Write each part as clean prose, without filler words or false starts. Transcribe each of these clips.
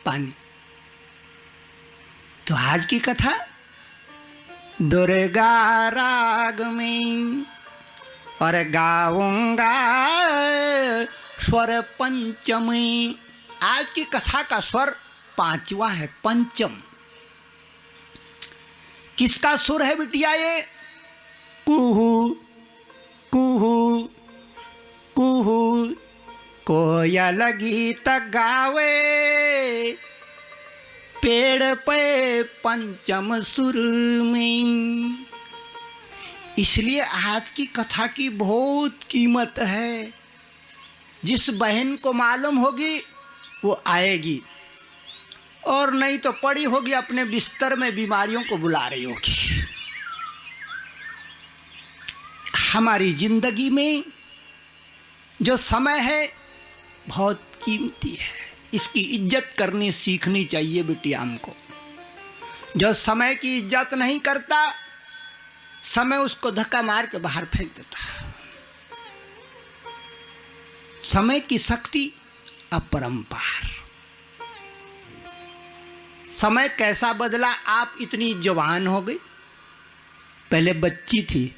पानी। तो आज की कथा दुर्गा राग में और गाऊंगा स्वर पंचमी। आज की कथा का स्वर पांचवा है, पंचम। किसका सुर है बिटिया ये? कुहू कुहू कुहू कोयल गीत गावे, पेड़ पे पंचम सुर में। इसलिए आज की कथा की बहुत कीमत है। जिस बहन को मालूम होगी वो आएगी, और नहीं तो पड़ी होगी अपने बिस्तर में बीमारियों को बुला रही होगी। हमारी जिंदगी में जो समय है बहुत कीमती है, इसकी इज्जत करनी सीखनी चाहिए बिटिया हमको। जो समय की इज्जत नहीं करता, समय उसको धक्का मार के बाहर फेंक देता है। समय की शक्ति अपरंपार। समय कैसा बदला, आप इतनी जवान हो गई, पहले बच्ची थी,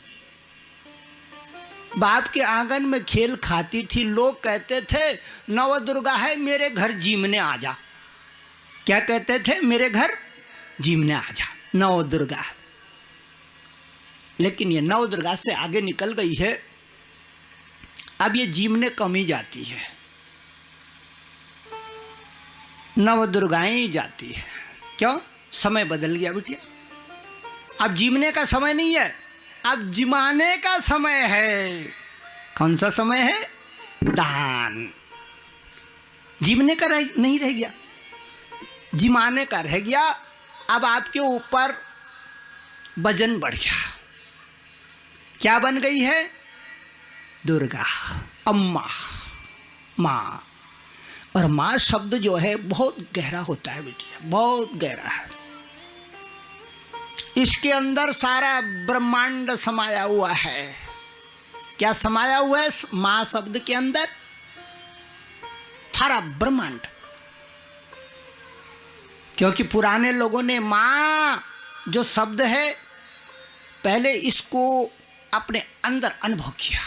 बाप के आंगन में खेल खाती थी। लोग कहते थे नव दुर्गा है, मेरे घर जीमने आ जा। क्या कहते थे? मेरे घर जीमने आ जा, नव दुर्गा है। लेकिन ये नव दुर्गा से आगे निकल गई है। अब ये जीमने कम ही जाती है, नव दुर्गाएं ही जाती है। क्यों? समय बदल गया बिटिया। अब जीमने का समय नहीं है, अब जिमाने का समय है। कौन सा समय है? दान। जीवने का नहीं रह गया, जिमाने का रह गया। अब आपके ऊपर वजन बढ़ गया। क्या बन गई है? दुर्गा, अम्मा, माँ। और माँ शब्द जो है बहुत गहरा होता है बिटिया, बहुत गहरा है। इसके अंदर सारा ब्रह्मांड समाया हुआ है। क्या समाया हुआ है मां शब्द के अंदर? सारा ब्रह्मांड। क्योंकि पुराने लोगों ने मां जो शब्द है पहले इसको अपने अंदर अनुभव किया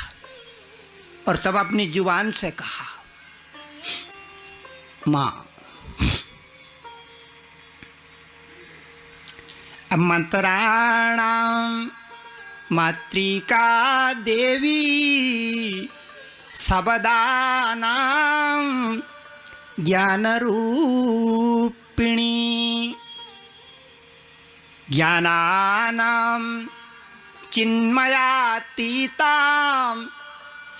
और तब अपनी जुबान से कहा मां। मंत्राणां मातृका देवी सबदानां ज्ञानरूपिणी, ज्ञानानां चिन्मयातीतां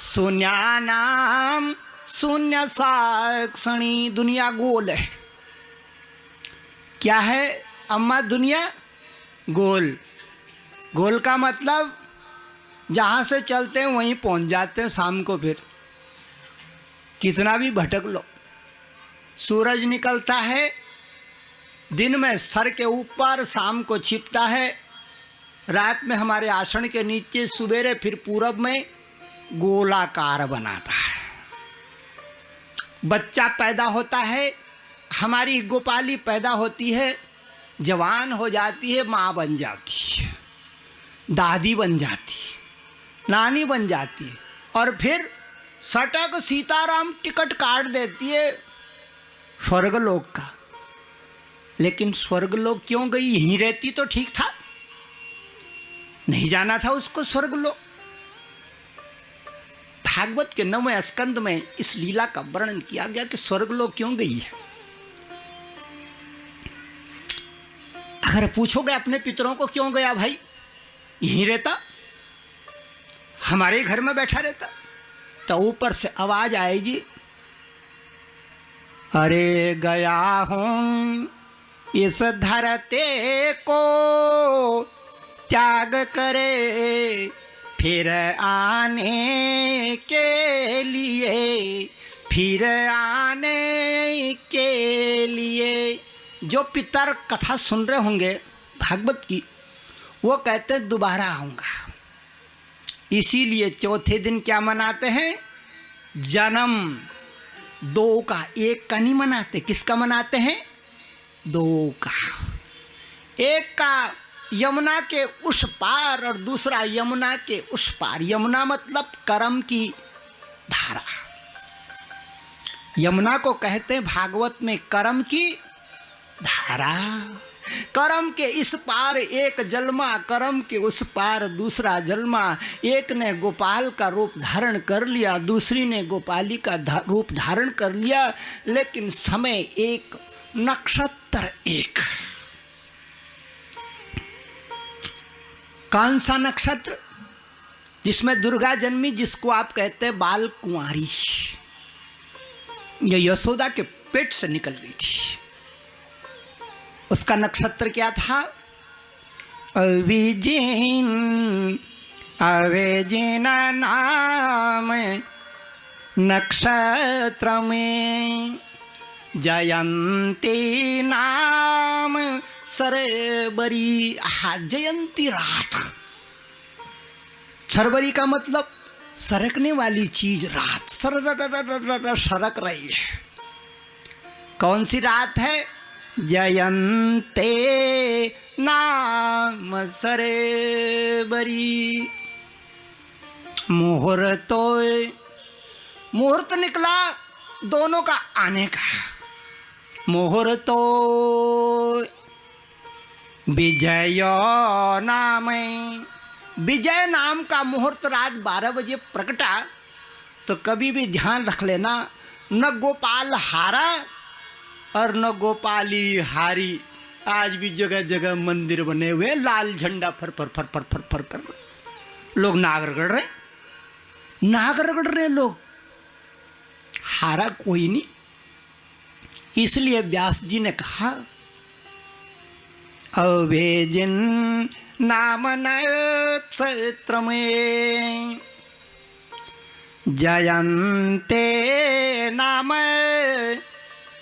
शून्यानां शून्य साक्षिणी। दुनिया गोल है। क्या है अम्मा? दुनिया गोल। गोल का मतलब जहाँ से चलते हैं वहीं पहुँच जाते हैं शाम को। फिर कितना भी भटक लो, सूरज निकलता है दिन में सर के ऊपर, शाम को छिपता है रात में हमारे आसन के नीचे, सवेरे फिर पूरब में गोलाकार बनाता है। बच्चा पैदा होता है, हमारी गोपाली पैदा होती है, जवान हो जाती है, माँ बन जाती है, दादी बन जाती है, नानी बन जाती है, और फिर सटक सीताराम टिकट काट देती है स्वर्गलोक का। लेकिन स्वर्गलोक क्यों गई? यहीं रहती तो ठीक था, नहीं जाना था उसको स्वर्गलोक। भागवत के 9वें स्कंद में इस लीला का वर्णन किया गया कि स्वर्गलोक क्यों गई है। अगर पूछोगे अपने पितरों को क्यों गया भाई, यहीं रहता, हमारे घर में बैठा रहता, तो ऊपर से आवाज आएगी, अरे गया हूं इस धरती को त्याग करे फिर आने के लिए, फिर आने के लिए। जो पितर कथा सुन रहे होंगे भागवत की, वो कहते दोबारा आऊँगा। इसीलिए चौथे दिन क्या मनाते हैं? जन्म। दो का, एक का नहीं मनाते। किसका मनाते हैं? दो का, एक का यमुना के उस पार और दूसरा यमुना के उस पार। यमुना मतलब कर्म की धारा। यमुना को कहते हैं भागवत में कर्म की धारा। कर्म के इस पार एक जलमा, कर्म के उस पार दूसरा जलमा। एक ने गोपाल का रूप धारण कर लिया, दूसरी ने गोपाली का रूप धारण कर लिया, लेकिन समय एक, नक्षत्र एक। कौन सा नक्षत्र? जिसमें दुर्गा जन्मी, जिसको आप कहते हैं बाल कुंवारी। ये यशोदा के पेट से निकल गई थी। उसका नक्षत्र क्या था? अविजिन, अवेजिन नाम नक्षत्र में, जयंती नाम सरबरी। जयंती रात। सरबरी का मतलब सरकने वाली चीज, रात सरक रही है। कौन सी रात है? जयंते नाम सरबरी। मुहूर्त, मुहूर्त निकला दोनों का आने का। मुहूर्त विजय नाम, विजय नाम का मुहूर्त रात 12 बजे प्रकटा। तो कभी भी ध्यान रख लेना, न गोपाल हारा और न गोपाली हारी। आज भी जगह जगह मंदिर बने हुए, लाल झंडा फर फर फर फर फर फर कर लोग नाग रगड़ रहे, नाग रगड़ रहे लोग। हारा कोई नहीं। इसलिए व्यास जी ने कहा, अवेजिन नाम नक्षत्र में, जयंते नाम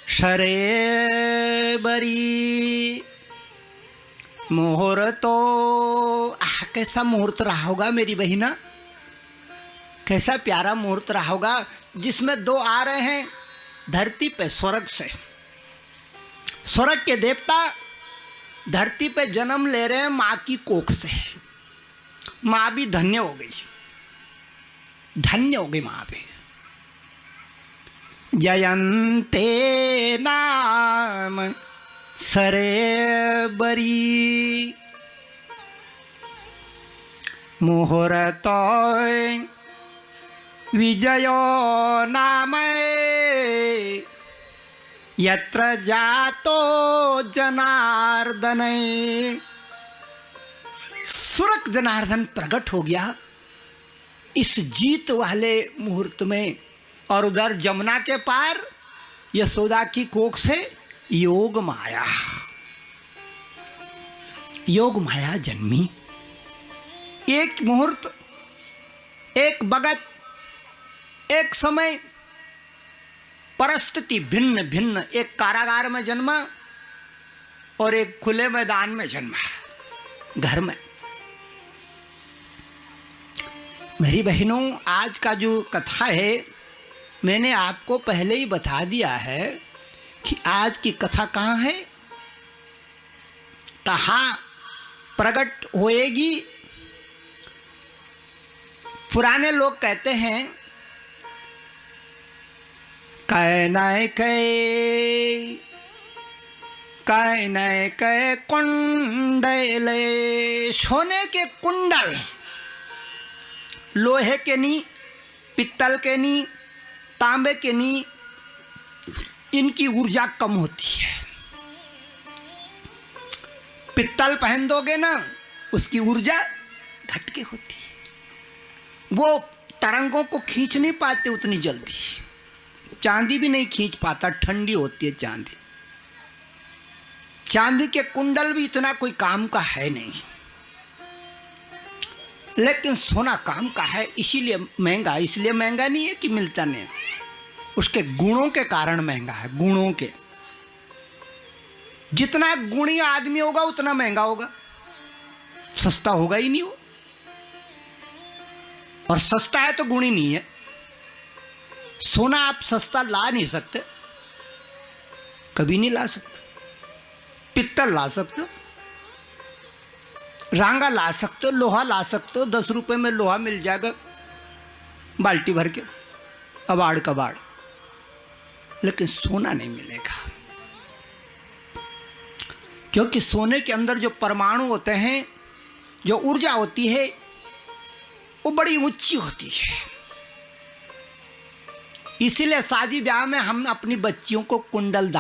शरेबरी। मुहूर्त तो कैसा मुहूर्त रहा होगा मेरी बहिना, कैसा प्यारा मुहूर्त रहा होगा, जिसमें दो आ रहे हैं धरती पे स्वर्ग से। स्वर्ग के देवता धरती पे जन्म ले रहे हैं माँ की कोख से। माँ भी धन्य हो गई, धन्य हो गई माँ भी। जयंते नाम सरबरी। मुहूर्त विजयो नाम यत्र जातो जनार्दन। सुरक जनार्दन प्रकट हो गया इस जीत वाले मुहूर्त में। और उधर जमुना के पार यशोदा की कोख से योग माया, योग माया जन्मी। एक मुहूर्त, एक बगत, एक समय, परिस्थिति भिन्न भिन्न। एक कारागार में जन्मा और एक खुले मैदान में जन्मा, घर में। मेरी बहनों, आज का जो कथा है मैंने आपको पहले ही बता दिया है कि आज की कथा कहाँ है, कहाँ प्रकट होएगी। पुराने लोग कहते हैं कैनय कै कुंडले, सोने के कुंडल, लोहे के नहीं, पित्तल के नहीं, तांबे के नहीं, इनकी ऊर्जा कम होती है। पित्तल पहन दोगे ना, उसकी ऊर्जा घट के होती है, वो तरंगों को खींच नहीं पाते उतनी जल्दी। चांदी भी नहीं खींच पाता, ठंडी होती है चांदी। चांदी के कुंडल भी इतना कोई काम का है नहीं, लेकिन सोना काम का है, इसीलिए महंगा। इसलिए महंगा नहीं है कि मिलता नहीं, उसके गुणों के कारण महंगा है। गुणों के, जितना गुणी आदमी होगा उतना महंगा होगा, सस्ता होगा ही नहीं वो। और सस्ता है तो गुणी नहीं है। सोना आप सस्ता ला नहीं सकते, कभी नहीं ला सकते। पित्तल ला सकते हो, रांगा ला सकते हो, लोहा ला सकते हो, 10 रुपए में लोहा मिल जाएगा बाल्टी भर के, अबाड़ कबाड़, लेकिन सोना नहीं मिलेगा। क्योंकि सोने के अंदर जो परमाणु होते हैं, जो ऊर्जा होती है, वो बड़ी ऊंची होती है। इसीलिए शादी ब्याह में हम अपनी बच्चियों को कुंडल दान